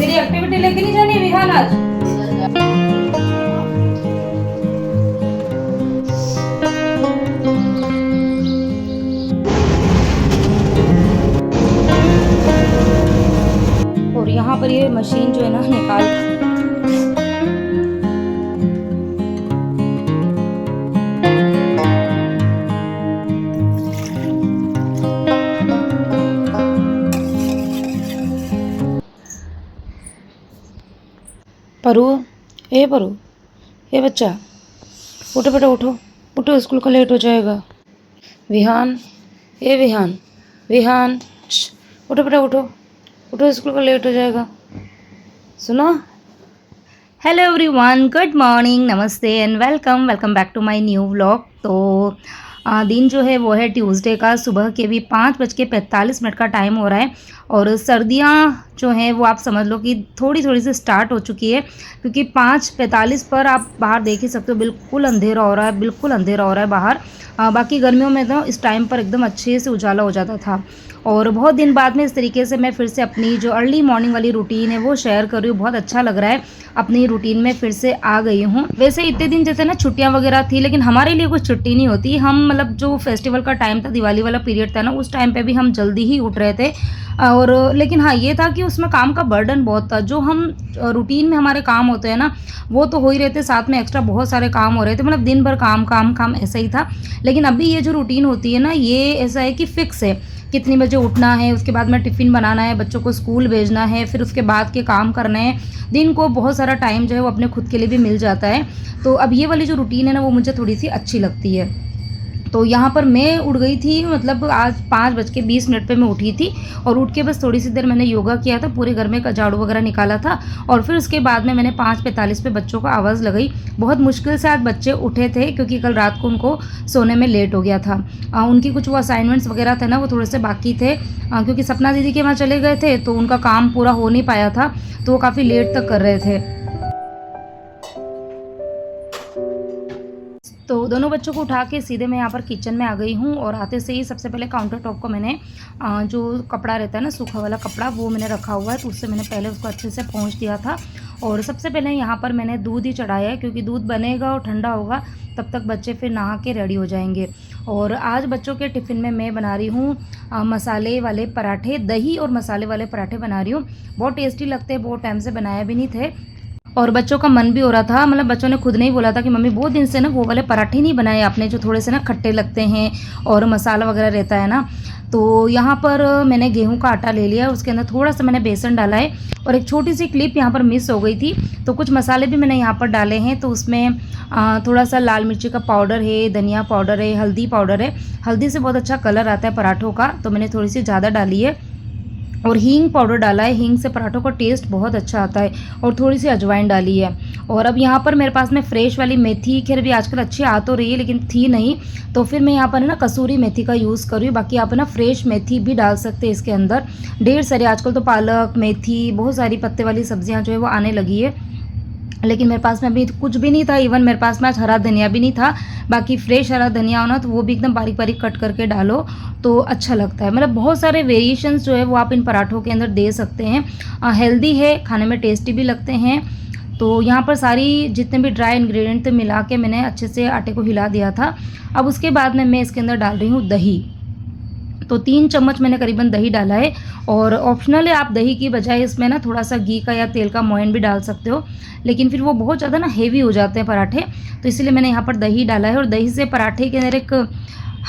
तेरी एक्टिविटी लेके नहीं जानी विहान आज? और यहाँ पर ये मशीन जो है ना निकाल परू, परू, बच्चा उठो बेटा, उठो उठो, स्कूल का लेट हो जाएगा। विहान, विहान, विहान, उठो बेटा, उठो उठो, स्कूल का लेट हो जाएगा। सुनो। हेलो एवरीवन, गुड मॉर्निंग, नमस्ते and welcome back to my new vlog. तो दिन जो है वो है ट्यूसडे का, सुबह के भी 5:45 का टाइम हो रहा है। और सर्दियाँ जो हैं वो आप समझ लो कि थोड़ी थोड़ी सी स्टार्ट हो चुकी है, क्योंकि 5:45 पर आप बाहर देख ही सकते हो, बिल्कुल अंधेरा हो रहा है, बिल्कुल अंधेरा हो रहा है बाहर। बाकी गर्मियों में तो इस टाइम पर एकदम अच्छे से उजाला हो जाता था। और बहुत दिन बाद में इस तरीके से मैं फिर से अपनी जो अर्ली मॉर्निंग वाली रूटीन है वो शेयर कर रही हूँ। बहुत अच्छा लग रहा है, अपनी रूटीन में फिर से आ गई हूँ। वैसे इतने दिन जैसे ना छुट्टियाँ वगैरह थी, लेकिन हमारे लिए कुछ छुट्टी नहीं होती। हम मतलब जो फेस्टिवल का टाइम था, दिवाली वाला पीरियड था ना, उस टाइम पे भी हम जल्दी ही उठ रहे थे। और लेकिन हाँ, ये था कि उसमें काम का बर्डन बहुत था। जो हम रूटीन में हमारे काम होते हैं ना, वो तो हो ही रहे थे, साथ में एक्स्ट्रा बहुत सारे काम हो रहे थे। मतलब दिन भर काम काम काम ऐसा ही था। लेकिन अभी ये जो रूटीन होती है ना, ये ऐसा है कि फिक्स है, कितनी बजे उठना है, उसके बाद में टिफ़िन बनाना है, बच्चों को स्कूल भेजना है, फिर उसके बाद के काम करने हैं। दिन को बहुत सारा टाइम जो है वो अपने खुद के लिए भी मिल जाता है। तो अब ये वाली जो रूटीन है ना, वो मुझे थोड़ी सी अच्छी लगती है। तो यहाँ पर मैं उठ गई थी, मतलब आज 5:20 पे मैं उठी थी। और उठ के बस थोड़ी सी देर मैंने योगा किया था, पूरे घर में झाड़ू वगैरह निकाला था। और फिर उसके बाद में मैंने 5:45 पे बच्चों को आवाज़ लगाई। बहुत मुश्किल से आज बच्चे उठे थे, क्योंकि कल रात को उनको सोने में लेट हो गया था। उनकी कुछ वो असाइनमेंट्स वगैरह थे ना, वो थोड़े से बाकी थे, क्योंकि सपना दीदी के वहाँ चले गए थे, तो उनका काम पूरा हो नहीं पाया था, तो वो काफ़ी लेट तक कर रहे थे। तो दोनों बच्चों को उठा के सीधे मैं यहाँ पर किचन में आ गई हूँ। और आते से ही सबसे पहले काउंटर टॉप को मैंने जो कपड़ा रहता है ना, सूखा वाला कपड़ा, वो मैंने रखा हुआ है, तो उससे मैंने पहले उसको अच्छे से पोंछ दिया था। और सबसे पहले यहाँ पर मैंने दूध ही चढ़ाया है, क्योंकि दूध बनेगा और ठंडा होगा, तब तक बच्चे फिर नहा के रेडी हो जाएंगे। और आज बच्चों के टिफ़िन में मैं बना रही हूँ मसाले वाले पराठे, दही और मसाले वाले पराठे बना रही हूँ। बहुत टेस्टी लगते हैं, बहुत टाइम से बनाया भी नहीं थे। और बच्चों का मन भी हो रहा था, मतलब बच्चों ने खुद नहीं बोला था कि मम्मी बहुत दिन से ना वो वाले पराठे नहीं बनाए आपने, जो थोड़े से ना खट्टे लगते हैं और मसाला वगैरह रहता है ना। तो यहाँ पर मैंने गेहूं का आटा ले लिया, उसके अंदर थोड़ा सा मैंने बेसन डाला है। और एक छोटी सी क्लिप यहाँ पर मिस हो गई थी, तो कुछ मसाले भी मैंने यहाँ पर डाले हैं। तो उसमें थोड़ा सा लाल मिर्ची का पाउडर है, धनिया पाउडर है, हल्दी पाउडर है। हल्दी से बहुत अच्छा कलर आता है पराठों का, तो मैंने थोड़ी सी ज़्यादा डाली है। और हींग पाउडर डाला है, हींग से पराठों का टेस्ट बहुत अच्छा आता है। और थोड़ी सी अजवाइन डाली है। और अब यहाँ पर मेरे पास में फ्रेश वाली मेथी, खैर भी आजकल अच्छी आ तो रही है, लेकिन थी नहीं, तो फिर मैं यहाँ पर ना कसूरी मेथी का यूज़ कर रही हूँ। बाकी आप ना फ्रेश मेथी भी डाल सकते हैं इसके अंदर। ढेर सारी आजकल तो पालक, मेथी, बहुत सारी पत्ते वाली सब्जियाँ जो है वो आने लगी है, लेकिन मेरे पास में अभी कुछ भी नहीं था। इवन मेरे पास में आज हरा धनिया भी नहीं था। बाकी फ्रेश हरा धनिया हो ना, तो वो भी एकदम बारीक बारीक कट करके डालो, तो अच्छा लगता है। मतलब बहुत सारे वेरिएशंस जो है वो आप इन पराठों के अंदर दे सकते हैं। हेल्दी है, खाने में टेस्टी भी लगते हैं। तो यहाँ पर सारी जितने भी ड्राई इंग्रेडिएंट थे मिला के मैंने अच्छे से आटे को हिला दिया था। अब उसके बाद में मैं इसके अंदर डाल रही हूँ दही। तो 3 चम्मच मैंने करीबन दही डाला है। और ऑप्शनल है, आप दही की बजाय इसमें ना थोड़ा सा घी का या तेल का मोयन भी डाल सकते हो, लेकिन फिर वो बहुत ज़्यादा ना हेवी हो जाते हैं पराठे, तो इसलिए मैंने यहाँ पर दही डाला है। और दही से पराठे के अंदर एक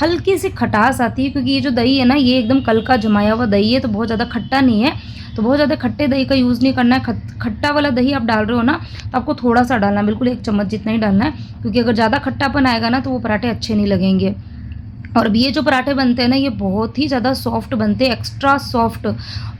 हल्की सी खटास आती है, क्योंकि ये जो दही है ना, ये एकदम कल का जमाया हुआ दही है, तो बहुत ज़्यादा खट्टा नहीं है। तो बहुत ज़्यादा खट्टे दही का यूज़ नहीं करना है। खट्टा वाला दही आप डाल रहे हो ना, तो आपको थोड़ा सा डालना है, बिल्कुल 1 चम्मच जितना ही डालना है, क्योंकि अगर ज़्यादा खट्टापन आएगा ना, तो वो पराठे अच्छे नहीं लगेंगे। और अब ये जो पराठे बनते हैं ना, ये बहुत ही ज़्यादा सॉफ्ट बनते हैं, एक्स्ट्रा सॉफ्ट,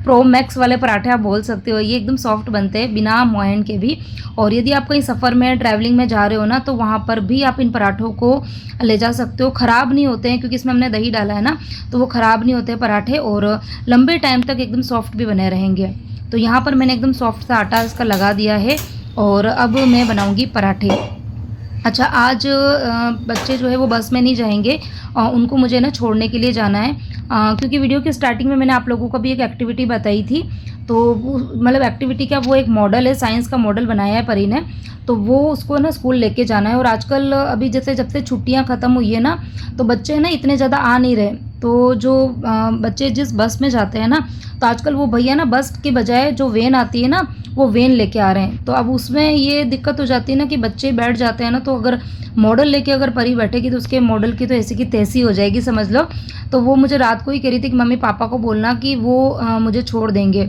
प्रो मैक्स वाले पराठे आप बोल सकते हो। ये एकदम सॉफ्ट बनते हैं बिना मोयन के भी। और यदि आप कहीं सफ़र में ट्रैवलिंग में जा रहे हो ना, तो वहाँ पर भी आप इन पराठों को ले जा सकते हो। ख़राब नहीं होते हैं, क्योंकि इसमें हमने दही डाला है ना, तो वो ख़राब नहीं होते पराठे, और लंबे टाइम तक एकदम सॉफ्ट भी बने रहेंगे। तो यहाँ पर मैंने एकदम सॉफ्ट सा आटा इसका लगा दिया है। और अब मैं बनाऊँगी पराठे। अच्छा, आज बच्चे जो है वो बस में नहीं जाएंगे, उनको मुझे ना छोड़ने के लिए जाना है, क्योंकि वीडियो की स्टार्टिंग में मैंने आप लोगों को भी एक एक्टिविटी बताई थी। तो वो मतलब एक्टिविटी क्या, वो एक मॉडल है, साइंस का मॉडल बनाया है परी ने, तो वो उसको ना स्कूल लेके जाना है। और आजकल अभी जैसे जब से छुट्टियां ख़त्म हुई है ना, तो बच्चे ना इतने ज़्यादा आ नहीं रहे। तो जो बच्चे जिस बस में जाते हैं ना, तो आजकल वो भैया ना बस के बजाय जो वैन आती है ना, वो वैन लेके आ रहे हैं। तो अब उसमें ये दिक्कत हो जाती है ना कि बच्चे बैठ जाते हैं ना, तो अगर मॉडल लेके अगर परी बैठेगी तो उसके मॉडल की तो ऐसी की तैसी हो जाएगी, समझ लो। तो वो मुझे रात को ही कह रही थी कि मम्मी पापा को बोलना कि वो मुझे छोड़ देंगे।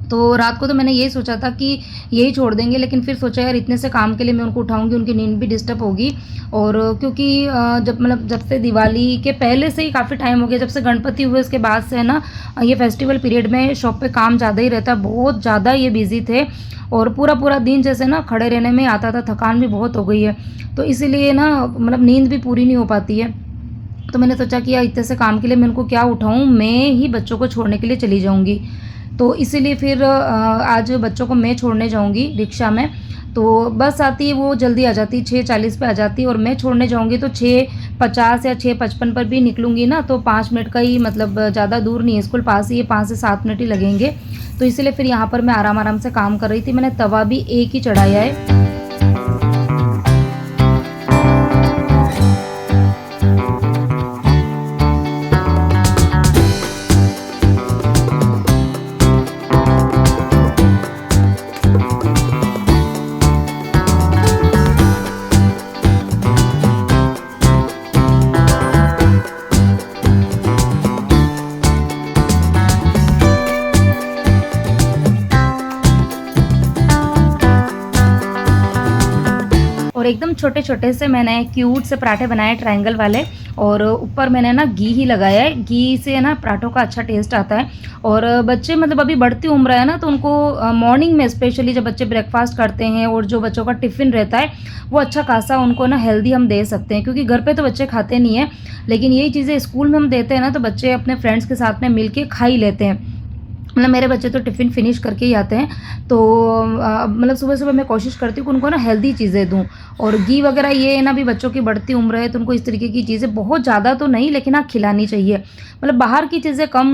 तो रात को तो मैंने यही सोचा था कि यही छोड़ देंगे, लेकिन फिर सोचा यार इतने से काम के लिए मैं उनको उठाऊंगी, उनकी नींद भी डिस्टर्ब होगी। और क्योंकि जब से दिवाली के पहले से ही काफ़ी टाइम हो गया, जब से गणपति हुए उसके बाद से है ना, ये फेस्टिवल पीरियड में शॉप पे काम ज़्यादा ही रहता है, बहुत ज़्यादा ये बिजी थे। और पूरा पूरा दिन जैसे ना खड़े रहने में आता था, थकान भी बहुत हो गई है। तो इसीलिए ना मतलब नींद भी पूरी नहीं हो पाती है। तो मैंने सोचा कि यार इतने से काम के लिए मैं उनको क्या उठाऊँ, मैं ही बच्चों को छोड़ने के लिए चली जाऊँगी। तो इसीलिए फिर आज बच्चों को मैं छोड़ने जाऊँगी रिक्शा में। तो बस आती है वो जल्दी आ जाती है, 6:40 पे आ जाती है, और मैं छोड़ने जाऊँगी तो 6:50 या 6:55 पर भी निकलूँगी ना, तो 5 मिनट का ही मतलब, ज़्यादा दूर नहीं है, स्कूल पास ही है, 5 से 7 मिनट ही लगेंगे। तो इसीलिए फिर यहाँ पर मैं आराम आराम से काम कर रही थी। मैंने तवा भी एक ही चढ़ाया है। और एकदम छोटे-छोटे से मैंने क्यूट से पराठे बनाए ट्रायंगल वाले, और ऊपर मैंने ना घी ही लगाया है। घी से ना पराठों का अच्छा टेस्ट आता है। और बच्चे मतलब अभी बढ़ती उम्र है ना, तो उनको मॉर्निंग में स्पेशली जब बच्चे ब्रेकफास्ट करते हैं और जो बच्चों का टिफ़िन रहता है, वो अच्छा खासा उनको ना हेल्दी हम दे सकते हैं, क्योंकि घर पे तो बच्चे खाते नहीं हैं। लेकिन यही चीज़ें स्कूल में हम देते हैं ना, तो बच्चे अपने फ्रेंड्स के साथ में मिल के खा ही लेते हैं। मतलब मेरे बच्चे तो टिफ़िन फिनिश करके ही आते हैं। तो मतलब सुबह-सुबह मैं कोशिश करती हूँ कि उनको ना हेल्दी चीज़ें दूँ। और घी वगैरह ये है ना, अभी बच्चों की बढ़ती उम्र है, तो उनको इस तरीके की चीज़ें बहुत ज़्यादा तो नहीं, लेकिन हाँ, खिलानी चाहिए। मतलब बाहर की चीज़ें कम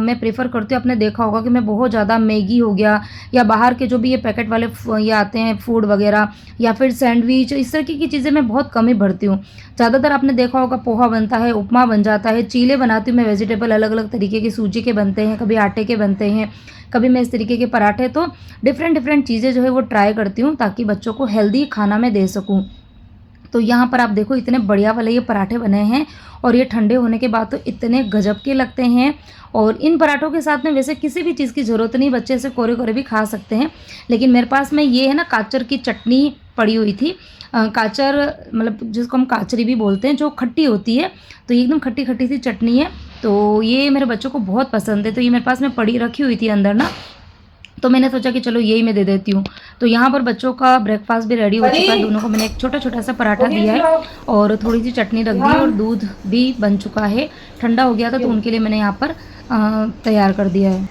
मैं प्रेफ़र करती हूँ। आपने देखा होगा कि मैं बहुत ज़्यादा मैगी हो गया, या बाहर के जो भी ये पैकेट वाले ये आते हैं फूड वगैरह, या फिर सैंडविच, इस तरीके की चीज़ें मैं बहुत कम ही भरती हूँ। ज़्यादातर आपने देखा होगा पोहा बनता है, उपमा बन जाता है, चीले बनाती हूँ मैं वेजिटेबल अलग-अलग तरीके के, सूजी के बनते हैं, कभी आटे के बनते हैं, कभी मैं इस तरीके के पराठे। तो डिफ़रेंट डिफ़रेंट चीज़ें जो है वो ट्राई करती हूँ, ताकि बच्चों को हेल्दी खाना मैं दे सकूँ। तो यहाँ पर आप देखो इतने बढ़िया वाले ये पराठे बने हैं, और ये ठंडे होने के बाद तो इतने गजब के लगते हैं। और इन पराठों के साथ में वैसे किसी भी चीज़ की ज़रूरत नहीं, बच्चे इसे कोरे-कोरे भी खा सकते हैं। लेकिन मेरे पास में ये है ना, काचर की चटनी पड़ी हुई थी। काचर मतलब जिसको हम काचरी भी बोलते हैं, जो खट्टी होती है। तो ये एकदम खट्टी-खट्टी सी चटनी है। तो ये मेरे बच्चों को बहुत पसंद है, तो ये मेरे पास में पड़ी रखी हुई थी अंदर ना, तो मैंने सोचा कि चलो यही मैं दे देती हूँ। तो यहाँ पर बच्चों का ब्रेकफास्ट भी रेडी हो चुका है। दोनों को मैंने एक छोटा-छोटा सा पराठा दिया है, और थोड़ी-सी चटनी रख दी, और दूध भी बन चुका है। ठंडा हो गया था, तो उनके लिए मैंने यहाँ पर तैयार कर दिया है।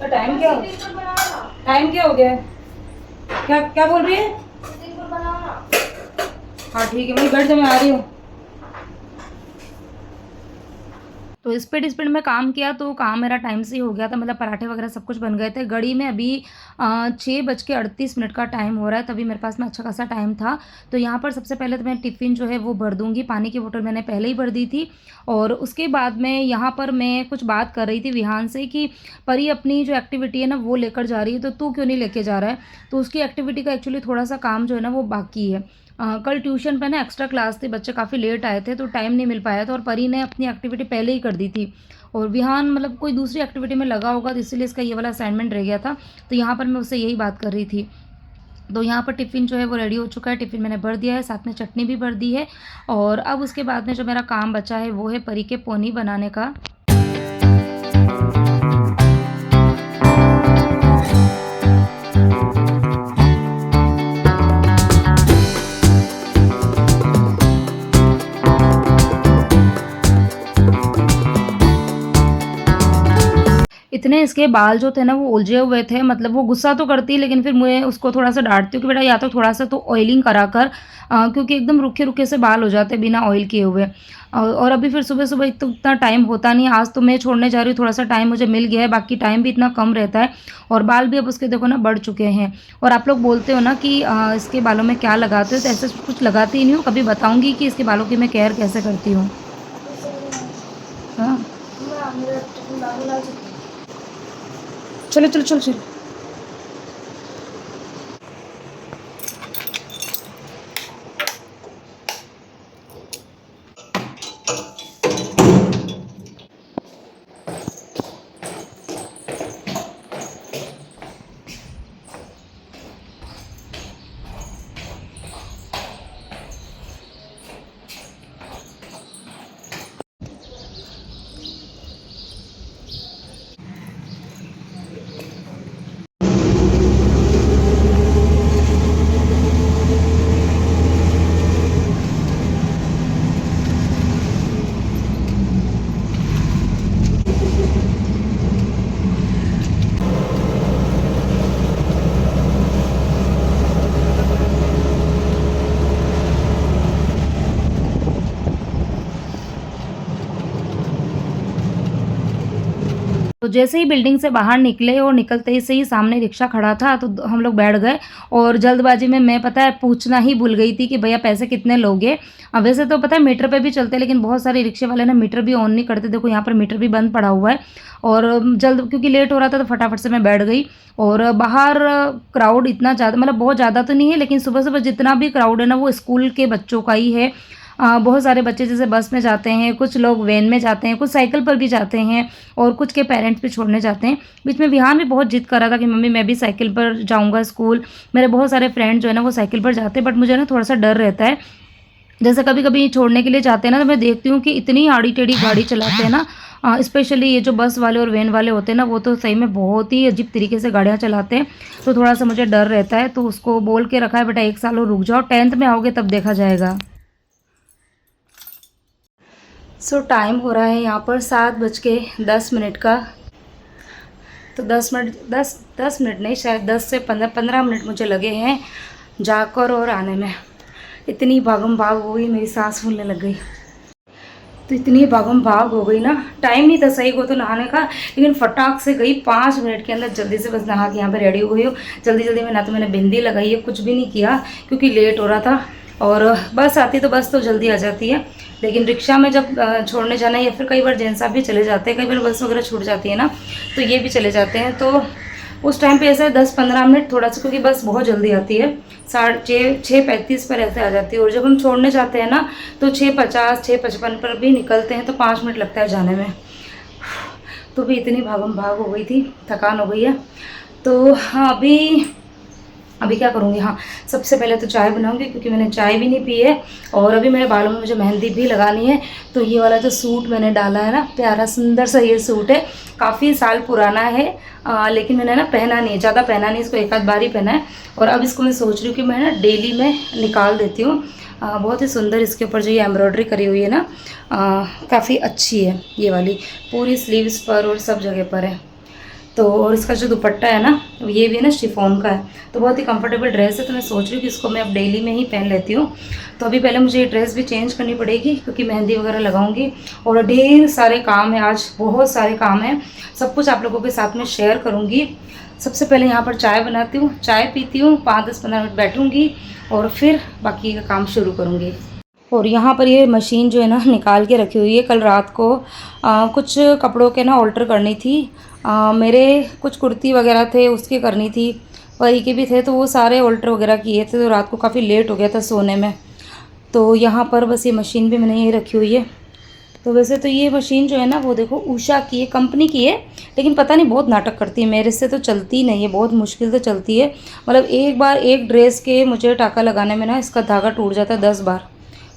टाइम क्या हो गया है? क्या क्या बोल रही है? हाँ ठीक है, मैं बैठ जा, मैं आ रही हूँ। तो स्पीड में काम किया, तो काम मेरा टाइम से ही हो गया था। मतलब पराठे वगैरह सब कुछ बन गए थे। घड़ी में अभी 6:38 का टाइम हो रहा है, तभी मेरे पास में अच्छा खासा टाइम था। तो यहाँ पर सबसे पहले तो मैं टिफ़िन जो है वो भर दूँगी। पानी की बोतल मैंने पहले ही भर दी थी। और उसके बाद में यहाँ पर मैं कुछ बात कर रही थी विहान से कि परी अपनी जो एक्टिविटी है ना वो लेकर जा रही है, तो तू क्यों नहीं लेके जा रहा है? तो उसकी एक्टिविटी का एक्चुअली थोड़ा-सा काम जो है ना वो बाकी है। कल ट्यूशन पे ना एक्स्ट्रा क्लास थी, बच्चे काफ़ी लेट आए थे, तो टाइम नहीं मिल पाया था, और परी ने अपनी एक्टिविटी पहले ही कर दी थी। और विहान मतलब कोई दूसरी एक्टिविटी में लगा होगा, तो इसीलिए इसका ये वाला असाइनमेंट रह गया था। तो यहाँ पर मैं उससे यही बात कर रही थी। तो यहाँ पर टिफ़िन जो है वो रेडी हो चुका है। टिफ़िन मैंने भर दिया है, साथ में चटनी भी भर दी है। और अब उसके बाद में जो मेरा काम बचा है वो है परी के पोनी बनाने का। इतने इसके बाल जो थे ना वो उलझे हुए थे, मतलब वो गुस्सा तो करती है लेकिन फिर मैं उसको थोड़ा-सा डाँटती हूँ कि बेटा या तो थोड़ा-सा तो ऑयलिंग करा कर, क्योंकि एकदम रूखे-रूखे से बाल हो जाते हैं बिना ऑयल किए हुए। और अभी फिर सुबह-सुबह एक तो इतना टाइम होता नहीं है, आज तो मैं छोड़ने जा रही हूँ, थोड़ा-सा टाइम मुझे मिल गया है, बाकी टाइम भी इतना कम रहता है और बाल भी अब उसके देखो ना बढ़ चुके हैं। और आप लोग बोलते हो ना कि इसके बालों में क्या लगाते हो? तो ऐसा कुछ लगाती ही नहीं हूँ, कभी बताऊँगी कि इसके बालों की मैं केयर कैसे करती हूँ। हाँ। चलो, चलो, चलो, चलो। तो जैसे ही बिल्डिंग से बाहर निकले और निकलते ही से ही सामने रिक्शा खड़ा था, तो हम लोग बैठ गए और जल्दबाजी में मैं पता है पूछना ही भूल गई थी कि भैया पैसे कितने लोगे। वैसे तो पता है मीटर पे भी चलते हैं, लेकिन बहुत सारे रिक्शे वाले ना मीटर भी ऑन नहीं करते। देखो यहाँ पर मीटर भी बंद पड़ा हुआ है और जल्द क्योंकि लेट हो रहा था तो फटाफट से मैं बैठ गई। और बाहर क्राउड इतना ज़्यादा, मतलब बहुत ज़्यादा तो नहीं है, लेकिन सुबह-सुबह जितना भी क्राउड है ना वो स्कूल के बच्चों का ही है। बहुत सारे बच्चे जैसे बस में जाते हैं, कुछ लोग वैन में जाते हैं, कुछ साइकिल पर भी जाते हैं और कुछ के पेरेंट्स भी छोड़ने जाते हैं। बीच में विहान भी बहुत ज़िद कर रहा था कि मम्मी मैं भी साइकिल पर जाऊँगा स्कूल। मेरे बहुत सारे फ्रेंड जो है ना वो साइकिल पर जाते हैं, बट मुझे ना थोड़ा-सा डर रहता है। जैसे कभी-कभी छोड़ने के लिए जाते हैं ना तो मैं देखती हूँ कि इतनी आड़ी-टेढ़ी गाड़ी चलाते हैं ना, स्पेशली ये जो बस वाले और वैन वाले होते हैं ना वो तो सही में बहुत ही अजीब तरीके से गाड़ियाँ चलाते हैं। तो थोड़ा-सा मुझे डर रहता है, तो उसको बोल के रखा है बेटा 1 साल और रुक जाओ, 10th में आओगे तब देखा जाएगा। टाइम हो रहा है यहाँ पर 7:10 का। तो 10 मिनट नहीं, शायद 10 से 15 मिनट मुझे लगे हैं जाकर और आने में। इतनी भागम भाग हो गई, मेरी सांस फूलने लग गई। तो इतनी भागम भाग हो गई ना, टाइम नहीं था सही को तो नहाने का, लेकिन फटाक से गई 5 मिनट के अंदर, जल्दी से बस नहा के यहाँ पे रेडी हो गई हूँ। जल्दी जल्दी में ना तो मैंने बिंदी लगाई है, कुछ भी नहीं किया क्योंकि लेट हो रहा था। और बस आती तो बस तो जल्दी आ जाती है, लेकिन रिक्शा में जब छोड़ने जाना है या फिर कई बार जेंट्स साहब भी चले जाते हैं, कई बार बस वगैरह छूट जाती है ना तो ये भी चले जाते हैं। तो उस टाइम पे ऐसा है 10-15 मिनट थोड़ा सा, क्योंकि बस बहुत जल्दी आती है, 6:35 पर ऐसे आ जाती है। और जब हम छोड़ने जाते हैं ना तो 6:50 6:55 पर भी निकलते हैं, तो 5 मिनट लगता है जाने में। तो भी इतनी भागम भाग हो गई थी, थकान हो गई है। तो हाँ, अभी क्या करूँगी, हाँ सबसे पहले तो चाय बनाऊँगी क्योंकि मैंने चाय भी नहीं पी है। और अभी मेरे बालों में मुझे मेहंदी भी लगानी है। तो ये वाला जो सूट मैंने डाला है ना, प्यारा सुंदर सा ये सूट है, काफ़ी साल पुराना है, लेकिन मैंने ना पहना नहीं है, ज़्यादा पहना नहीं, इसको एक आध बार ही पहना है। और अब इसको मैं सोच रही हूँ कि मैं ना डेली में निकाल देती हूँ। बहुत ही सुंदर इसके ऊपर जो ये एम्ब्रॉयडरी करी हुई है ना, काफ़ी अच्छी है ये वाली, पूरी स्लीव्स पर और सब जगह पर है। तो और इसका जो दुपट्टा है ना ये भी ना शिफॉन का है, तो बहुत ही कंफर्टेबल ड्रेस है। तो मैं सोच रही हूँ कि इसको मैं अब डेली में ही पहन लेती हूँ। तो अभी पहले मुझे ये ड्रेस भी चेंज करनी पड़ेगी क्योंकि मेहंदी वगैरह लगाऊंगी और ढेर सारे काम है, आज बहुत सारे काम हैं, सब कुछ आप लोगों के साथ में शेयर करूँगी। सबसे पहले यहाँ पर चाय बनाती हूँ, चाय पीती हूँ, 5-10-15 मिनट बैठूँगी और फिर बाकी का काम शुरू करूँगी। और यहाँ पर ये मशीन जो है ना निकाल के रखी हुई है, कल रात को कुछ कपड़ों के ना ऑल्टर करनी थी। मेरे कुछ कुर्ती वगैरह थे उसकी करनी थी, परी के भी थे, तो वो सारे ऑल्टर वगैरह किए थे, तो रात को काफ़ी लेट हो गया था सोने में। तो यहाँ पर बस ये मशीन भी मैंने यही रखी हुई है। तो वैसे तो ये मशीन जो है ना वो देखो उषा की है, कंपनी की है, लेकिन पता नहीं बहुत नाटक करती है, मेरे से तो चलती नहीं है, बहुत मुश्किल से चलती है। मतलब एक बार एक ड्रेस के मुझे टाका लगाने में ना इसका धागा टूट जाता है 10 बार।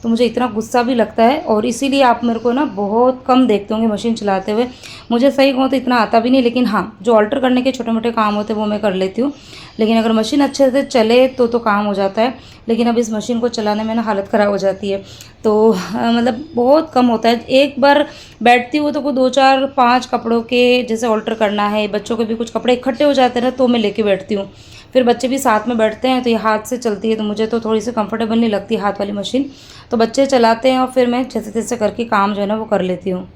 तो मुझे इतना गुस्सा भी लगता है, और इसीलिए आप मेरे को ना बहुत कम देखते होंगे मशीन चलाते हुए। मुझे सही कहूँ तो इतना आता भी नहीं, लेकिन हाँ जो ऑल्टर करने के छोटे मोटे काम होते हैं वो मैं कर लेती हूँ। लेकिन अगर मशीन अच्छे से चले तो काम हो जाता है, लेकिन अब इस मशीन को चलाने में ना हालत ख़राब हो जाती है। तो मतलब बहुत कम होता है। एक बार बैठती हूँ तो कोई 2 4 5 कपड़ों के जैसे ऑल्टर करना है, बच्चों के भी कुछ कपड़े इकट्ठे हो जाते हैं ना, तो मैं लेके बैठती हूँ। फिर बच्चे भी साथ में बैठते हैं तो ये हाथ से चलती है, तो मुझे तो थोड़ी सी कंफर्टेबल नहीं लगती हाथ वाली मशीन। तो बच्चे चलाते हैं और फिर मैं जैसे तैसे करके काम जो है ना वो कर लेती हूँ।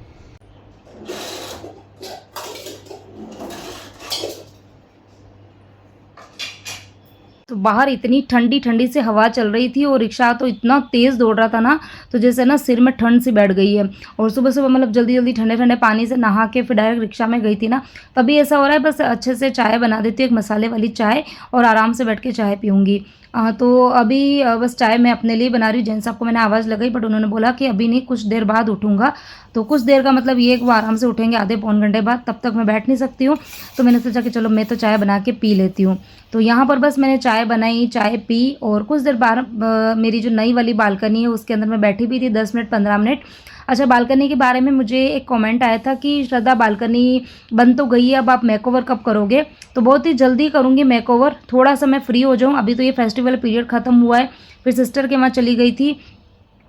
तो बाहर इतनी ठंडी ठंडी से हवा चल रही थी और रिक्शा तो इतना तेज़ दौड़ रहा था ना, तो जैसे ना सिर में ठंड सी बैठ गई है। और सुबह सुबह मतलब जल्दी जल्दी ठंडे ठंडे पानी से नहा के फिर डायरेक्ट रिक्शा में गई थी ना, तभी ऐसा हो रहा है बस अच्छे से चाय बना देती हूँ, एक मसाले वाली चाय, और आराम से बैठ के चाय पीऊँगी। तो अभी बस चाय मैं अपने लिए बना रही हूँ। जेंट्स साहब को मैंने आवाज़ लगाई, बट उन्होंने बोला कि अभी नहीं, कुछ देर बाद उठूँगा। तो कुछ देर का मतलब ये कि वो आराम से उठेंगे आधे पौन घंटे बाद, तब तक मैं बैठ नहीं सकती हूँ। तो मैंने सोचा कि चलो मैं तो चाय बना के पी लेती हूँ। तो यहाँ पर बस मैंने चाय बनाई, चाय पी, और कुछ देर बाद मेरी जो नई वाली बालकनी है उसके अंदर मैं बैठी भी थी 10 मिनट 15 मिनट। अच्छा, बालकनी के बारे में मुझे एक कमेंट आया था कि श्रद्धा बालकनी बन तो गई है, अब आप मेकओवर कब करोगे? तो बहुत ही जल्दी करूँगी मेकओवर, थोड़ा सा मैं फ्री हो जाऊँ। अभी तो ये फेस्टिवल पीरियड ख़त्म हुआ है, फिर सिस्टर के वहाँ चली गई थी,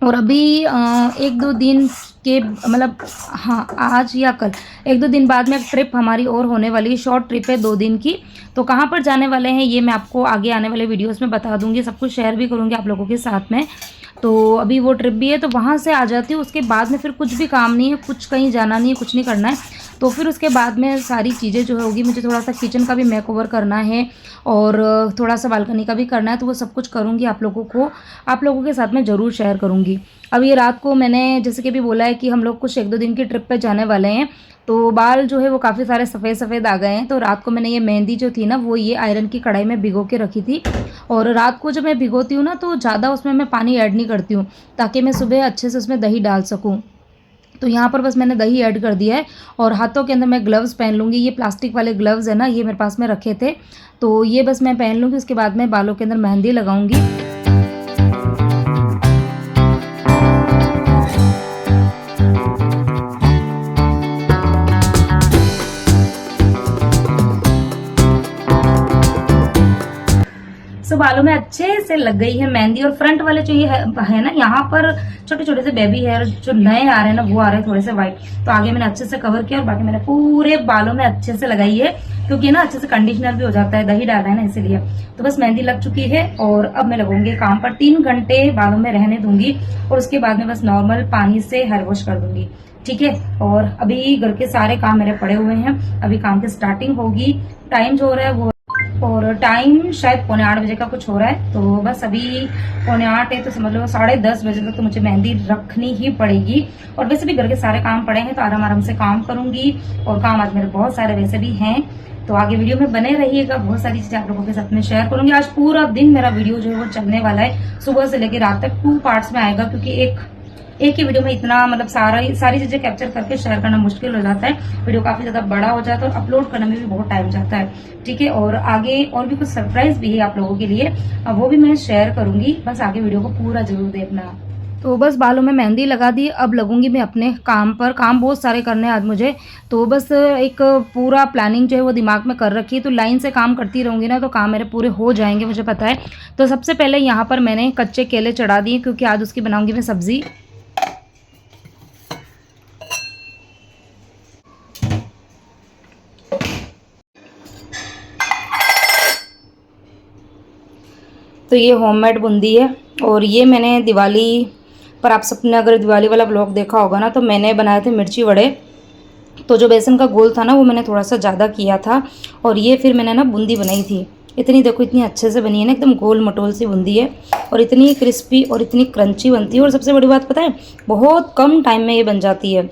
और अभी 1-2 दिन के मतलब हाँ आज या कल 1-2 दिन बाद में एक ट्रिप हमारी और होने वाली है, शॉर्ट ट्रिप है 2 दिन की। तो कहाँ पर जाने वाले हैं ये मैं आपको आगे आने वाले वीडियोस में बता दूंगी, सब कुछ शेयर भी करूँगी आप लोगों के साथ में। तो अभी वो ट्रिप भी है, तो वहाँ से आ जाती हूँ। उसके बाद में फिर कुछ भी काम नहीं है, कुछ कहीं जाना नहीं है, कुछ नहीं करना है। तो फिर उसके बाद में सारी चीज़ें जो होगी, मुझे थोड़ा सा किचन का भी मेकओवर करना है और थोड़ा सा बालकनी का भी करना है, तो वो सब कुछ करूँगी, आप लोगों के साथ में ज़रूर शेयर करूँगी। अब ये रात को मैंने जैसे कि भी बोला है कि हम लोग कुछ 1-2 दिन की ट्रिप पे जाने वाले हैं, तो बाल जो है वो काफ़ी सारे सफ़ेद सफ़ेद आ गए हैं। तो रात को मैंने ये मेहंदी जो थी ना वो ये आयरन की कढ़ाई में भिगो के रखी थी, और रात को जब मैं भिगोती हूँ ना तो ज़्यादा उसमें मैं पानी ऐड नहीं करती हूँ, ताकि मैं सुबह अच्छे से उसमें दही डाल सकूँ। तो यहाँ पर बस मैंने दही ऐड कर दिया है, और हाथों के अंदर मैं ग्लव्स पहन लूँगी। ये प्लास्टिक वाले ग्लव्स है ना, ये मेरे पास में रखे थे, तो ये बस मैं पहन लूँगी। उसके बाद मैं बालों के अंदर मेहंदी लगाऊँगी। बालों में अच्छे से लग गई है मेहंदी, और फ्रंट वाले जो ये है ना, यहाँ पर छोटे छोटे से बेबी हेयर जो नए आ रहे हैं ना वो आ रहे हैं थोड़े से व्हाइट, तो आगे मैंने अच्छे से कवर किया, और बाकी मैंने पूरे बालों में अच्छे से लगाई है, क्योंकि ना अच्छे से कंडीशनर भी हो जाता है, दही डाला है ना इसीलिए। तो बस मेहंदी लग चुकी है, और अब मैं लगूंगी काम पर। 3 घंटे बालों में रहने दूंगी, और उसके बाद में बस नॉर्मल पानी से हेयर वॉश कर दूंगी, ठीक है। और अभी घर के सारे काम मेरे पड़े हुए हैं, अभी काम की स्टार्टिंग होगी। टाइम जो हो रहा है वो, और टाइम शायद 7:45 का कुछ हो रहा है, तो बस अभी 7:45 है, तो समझ लो 10:30 बजे तक तो मुझे मेहंदी रखनी ही पड़ेगी। और वैसे भी घर के सारे काम पड़े हैं, तो आराम आराम से काम करूंगी, और काम आज मेरे बहुत सारे वैसे भी हैं। तो आगे वीडियो में बने रहिएगा, बहुत सारी चीजें आप लोगों के साथ में शेयर करूंगी। आज पूरा दिन मेरा वीडियो जो है वो चलने वाला है, सुबह से लेकर रात तक 2 पार्ट्स में आएगा, क्योंकि एक ही वीडियो में इतना मतलब सारी चीजें कैप्चर करके शेयर करना मुश्किल हो जाता है। वीडियो काफी ज्यादा बड़ा हो जाता है, और अपलोड करने में भी बहुत टाइम जाता है, ठीक है। और आगे और भी कुछ सरप्राइज भी है आप लोगों के लिए, वो भी मैं शेयर करूंगी, बस आगे वीडियो को पूरा जरूर देखना। तो बस बालों में मेहंदी लगा दी, अब लगूंगी मैं अपने काम पर। काम बहुत सारे करने हैं आज मुझे, तो बस एक पूरा प्लानिंग जो है वो दिमाग में कर रखी है, तो लाइन से काम करती रहूंगी ना तो काम मेरे पूरे हो जाएंगे, मुझे पता है। तो सबसे पहले यहाँ पर मैंने कच्चे केले चढ़ा दिए, क्योंकि आज उसकी बनाऊंगी मैं सब्जी। तो ये होममेड बूंदी है, और ये मैंने दिवाली पर, आप सबने अगर दिवाली वाला ब्लॉग देखा होगा ना, तो मैंने बनाए थे मिर्ची वड़े। तो जो बेसन का घोल था ना वो मैंने थोड़ा सा ज़्यादा किया था, और ये फिर मैंने ना बूंदी बनाई थी। इतनी देखो, इतनी अच्छे से बनी है ना, एकदम गोल मटोल सी बूंदी है, और इतनी क्रिस्पी और इतनी क्रंची बनती है। और सबसे बड़ी बात पता है, बहुत कम टाइम में ये बन जाती है।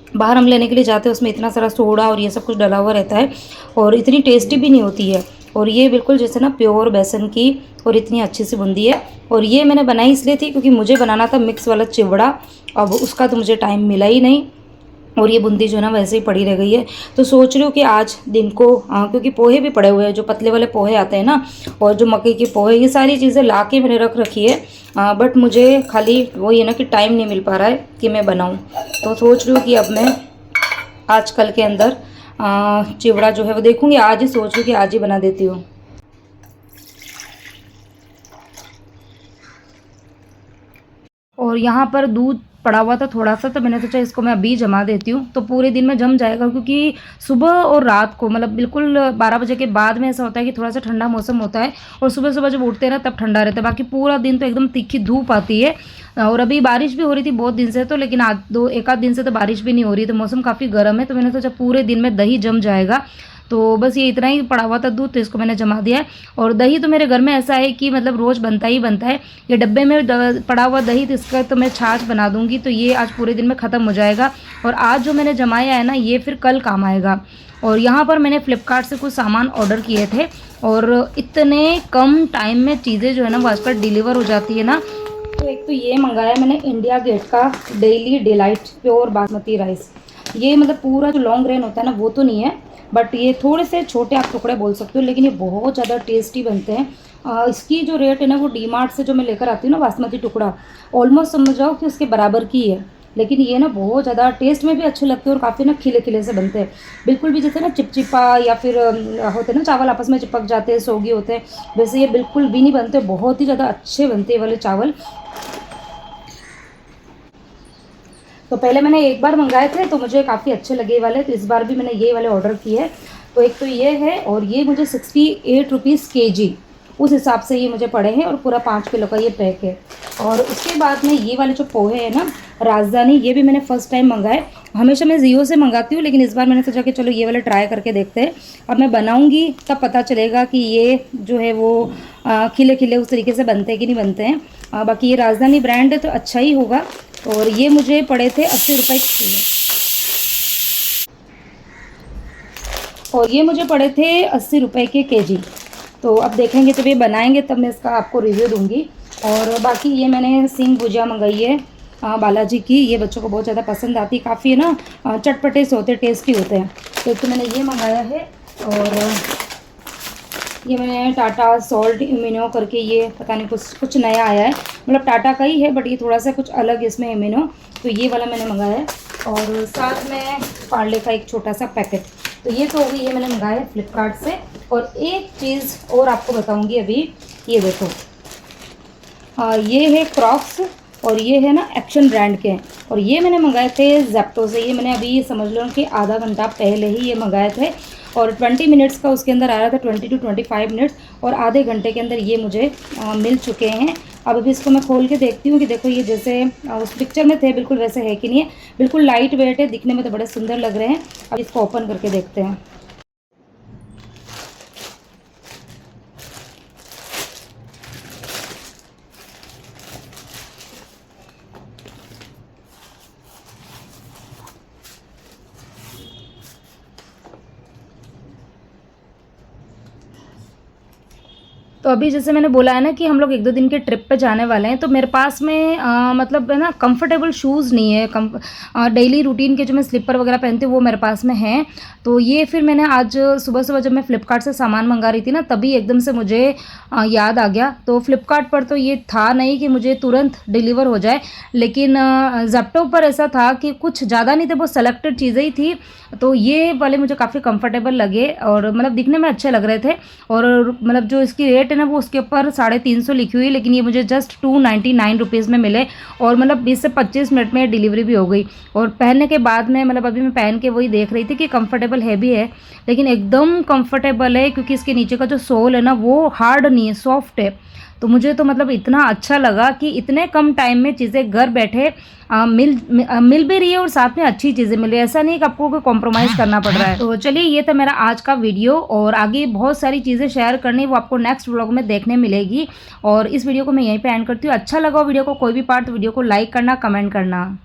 बाहर हम लेने के लिए जाते हैं, उसमें इतना सारा सोडा और ये सब कुछ डला हुआ रहता है, और इतनी टेस्टी भी नहीं होती है। और ये बिल्कुल जैसे ना प्योर बेसन की, और इतनी अच्छी सी बूंदी है। और ये मैंने बनाई इसलिए थी क्योंकि मुझे बनाना था मिक्स वाला चिवड़ा, अब उसका तो मुझे टाइम मिला ही नहीं, और ये बूंदी जो है ना वैसे ही पड़ी रह गई है। तो सोच रही हूँ कि आज दिन को क्योंकि पोहे भी पड़े हुए हैं, जो पतले वाले पोहे आते हैं ना, और जो मकई के पोहे, ये सारी चीज़ें ला के मैंने रख रखी है। बट मुझे खाली वही है ना कि टाइम नहीं मिल पा रहा है कि मैं बनाऊँ। तो सोच रही हूँ कि अब मैं आज कल के अंदर चिवड़ा जो है वो देखूँगी, आज ही सोच रही हूँ कि आज ही बना देती हूँ। और यहाँ पर दूध पड़ा हुआ था थोड़ा सा, तो मैंने सोचा इसको मैं अभी जमा देती हूँ, तो पूरे दिन में जम जाएगा। क्योंकि सुबह और रात को मतलब बिल्कुल 12 बजे के बाद में ऐसा होता है कि थोड़ा सा ठंडा मौसम होता है, और सुबह सुबह जब उठते हैं ना तब ठंडा रहता है। बाकी पूरा दिन तो एकदम तीखी धूप आती है। और अभी बारिश भी हो रही थी बहुत दिन से, तो लेकिन आज एक आध दिन से तो बारिश भी नहीं हो रही, तो मौसम काफ़ी गर्म है। तो मैंने सोचा पूरे दिन में दही जम जाएगा। तो बस ये इतना ही पड़ा हुआ था दूध, तो इसको मैंने जमा दिया है। और दही तो मेरे घर में ऐसा है कि मतलब रोज़ बनता ही बनता है। ये डब्बे में पड़ा हुआ दही, तो इसका तो मैं छाछ बना दूंगी, तो ये आज पूरे दिन में ख़त्म हो जाएगा। और आज जो मैंने जमाया है ना, ये फिर कल काम आएगा। और यहाँ पर मैंने फ़्लिपकार्ट से कुछ सामान ऑर्डर किए थे, और इतने कम टाइम में चीज़ें जो है ना वो आजकल डिलीवर हो जाती है ना। तो एक तो ये मंगाया मैंने इंडिया गेट का daily delight pure basmati rice. ये मतलब पूरा जो लॉन्ग ग्रेन होता है ना वो तो नहीं है, बट ये थोड़े से छोटे आप टुकड़े बोल सकते हो, लेकिन ये बहुत ज़्यादा टेस्टी बनते हैं। इसकी जो रेट है ना वो डीमार्ट से जो मैं लेकर आती हूँ ना बासमती टुकड़ा, ऑलमोस्ट समझ जाओ कि उसके बराबर की है। लेकिन ये ना बहुत ज़्यादा टेस्ट में भी अच्छे लगते हैं, और काफ़ी ना खिले खिले से बनते हैं, बिल्कुल भी जैसे ना चिपचिपा या फिर होते हैं ना चावल आपस में चिपक जाते हैं, सोगी होते हैं, वैसे ये बिल्कुल भी नहीं बनते, बहुत ही ज़्यादा अच्छे बनते हैं वाले चावल। तो पहले मैंने एक बार मंगाए थे तो मुझे काफ़ी अच्छे लगे वाले, तो इस बार भी मैंने ये वाले ऑर्डर किए हैं। तो एक तो ये है, और ये मुझे 68 रुपीज़ kg उस हिसाब से ये मुझे पड़े हैं, और पूरा 5 किलो का ये पैक है। और उसके बाद में ये वाले जो पोहे हैं ना राजधानी, ये भी मैंने फ़र्स्ट टाइम मंगाए। हमेशा मैं जियो से मंगाती हूँ, लेकिन इस बार मैंने सोचा कि चलो ये वाले ट्राई करके देखते हैं। अब मैं बनाऊँगी तब पता चलेगा कि ये जो है वो खिले खिले उस तरीके से बनते हैं कि नहीं बनते हैं। बाकी ये राजधानी ब्रांड है तो अच्छा ही होगा। और ये मुझे पड़े थे 80 रुपये किलो, और ये मुझे पड़े थे 80 रुपये के kg। तो अब देखेंगे जब ये बनाएंगे तब मैं इसका आपको रिव्यू दूंगी। और बाकी ये मैंने सिंग भुजिया मंगाई है बालाजी की, ये बच्चों को बहुत ज़्यादा पसंद आती है, काफ़ी है ना चटपटे से होते हैं, टेस्टी होते हैं। तो मैंने ये मंगाया है। और ये मैंने टाटा सॉल्ट इम्यूनो करके, ये पता नहीं कुछ नया आया है, मतलब टाटा का ही है बट ये थोड़ा सा कुछ अलग इसमें इम्यूनो, तो ये वाला मैंने मंगाया है। और साथ में पार्ले का एक छोटा सा पैकेट। तो ये तो हो गई, ये मैंने मंगाया है फ्लिपकार्ट से। और एक चीज़ और आपको बताऊंगी अभी, ये देखो, ये है क्रॉक्स, और ये है ना एक्शन ब्रांड के, और ये मैंने मंगाए थे जेप्टो से। ये मैंने अभी समझ लो कि आधा घंटा पहले ही ये मंगाए थे, और 20 मिनट्स का उसके अंदर आ रहा था, 20 to 25 मिनट्स, और आधे घंटे के अंदर ये मुझे मिल चुके हैं। अब अभी इसको मैं खोल के देखती हूँ कि देखो ये जैसे उस पिक्चर में थे बिल्कुल वैसे है कि नहीं है। बिल्कुल लाइट वेट है, दिखने में तो बड़े सुंदर लग रहे हैं। अब इसको ओपन करके देखते हैं। तो अभी जैसे मैंने बोला है ना कि हम लोग 1-2 दिन के ट्रिप पे जाने वाले हैं, तो मेरे पास में मतलब है ना कंफर्टेबल शूज़ नहीं है। डेली रूटीन के जो मैं स्लीपर वगैरह पहनती हूँ वो मेरे पास में हैं। तो ये फिर मैंने आज सुबह जब मैं फ़्लिपकार्ट से सामान मंगा रही थी ना, तभी एकदम से मुझे याद आ गया। तो फ़्लिपकार्ट पर तो ये था नहीं कि मुझे तुरंत डिलीवर हो जाए, लेकिन ज़ेप्टो पर ऐसा था कि कुछ ज़्यादा नहीं थे, वो सेलेक्टेड चीज़ें ही थी। तो ये वाले मुझे काफ़ी कंफर्टेबल लगे, और मतलब दिखने में अच्छे लग रहे थे। और मतलब जो इसकी रेट है ना वो उसके ऊपर 350 लिखी हुई, लेकिन ये मुझे जस्ट 299 रुपीज़ में मिले, और मतलब 20 से 25 मिनट में डिलीवरी भी हो गई। और पहनने के बाद में मतलब अभी मैं पहन के वही देख रही थी कि कंफर्टेबल है भी है, लेकिन एकदम कंफर्टेबल है, क्योंकि इसके नीचे का जो सोल है ना वो हार्ड नहीं है, सॉफ्ट है। तो मुझे तो मतलब इतना अच्छा लगा कि इतने कम टाइम में चीज़ें घर बैठे मिल भी रही है, और साथ में अच्छी चीज़ें मिल रही है। ऐसा नहीं कि आपको कोई कॉम्प्रोमाइज़ करना पड़ रहा है। तो चलिए, ये था मेरा आज का वीडियो, और आगे बहुत सारी चीज़ें शेयर करनी वो आपको नेक्स्ट व्लॉग में देखने मिलेगी। और इस वीडियो को मैं यहीं पे एंड करती हूँ। अच्छा लगा वीडियो को कोई भी पार्ट, तो वीडियो को लाइक करना, कमेंट करना।